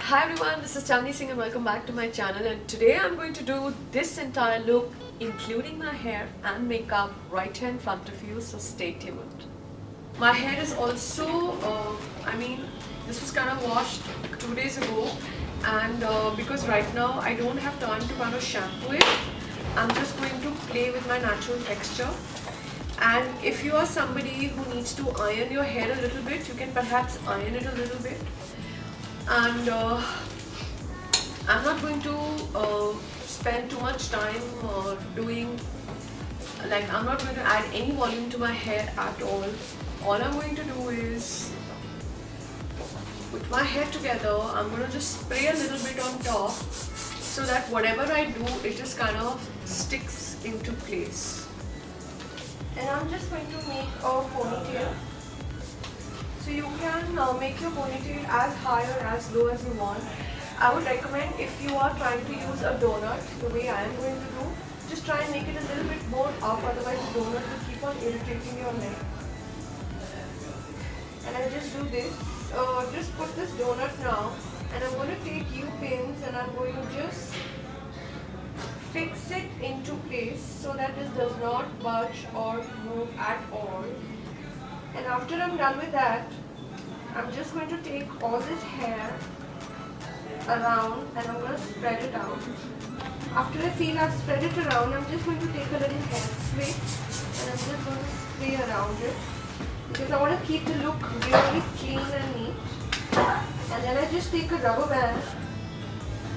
Hi everyone, this is Chandni Singh and welcome back to my channel, and today I'm going to do this entire look including my hair and makeup right here in front of you, so stay tuned. My hair is also, this was kind of washed 2 days ago, and because right now I don't have time to kind of shampoo it, I'm just going to play with my natural texture. And if you are somebody who needs to iron your hair a little bit, you can perhaps iron it a little bit. And I'm not going to spend too much time I'm not going to add any volume to my hair at all. All I'm going to do is put my hair together. I'm going to just spray a little bit on top so that whatever I do, it just kind of sticks into place. And I'm just going to make a ponytail. So you can make your ponytail as high or as low as you want. I would recommend, if you are trying to use a donut, the way I am going to do, just try and make it a little bit more up, otherwise the donut will keep on irritating your neck. And I just do this, just put this donut now, and I'm going to take U-pins and I'm going to just fix it into place so that this does not budge or move at all. And after I'm done with that, I'm just going to take all this hair around and I'm going to spread it out. After I feel I've spread it around, I'm just going to take a little hair spray and I'm just going to spray around it, because I want to keep the look really clean and neat. And then I just take a rubber band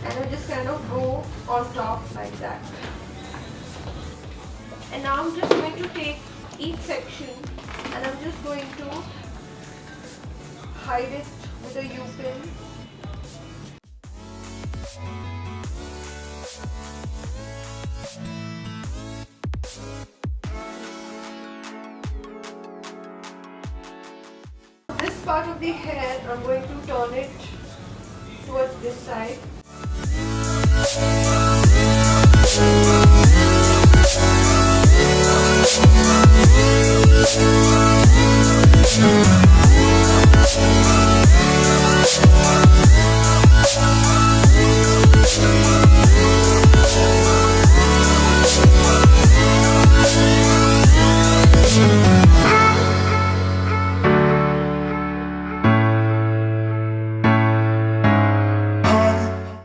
and I just kind of go on top like that. And now I'm just going to take each section and I'm just going to hide it with a U-pin. This part of the hair, I'm going to turn it towards this side.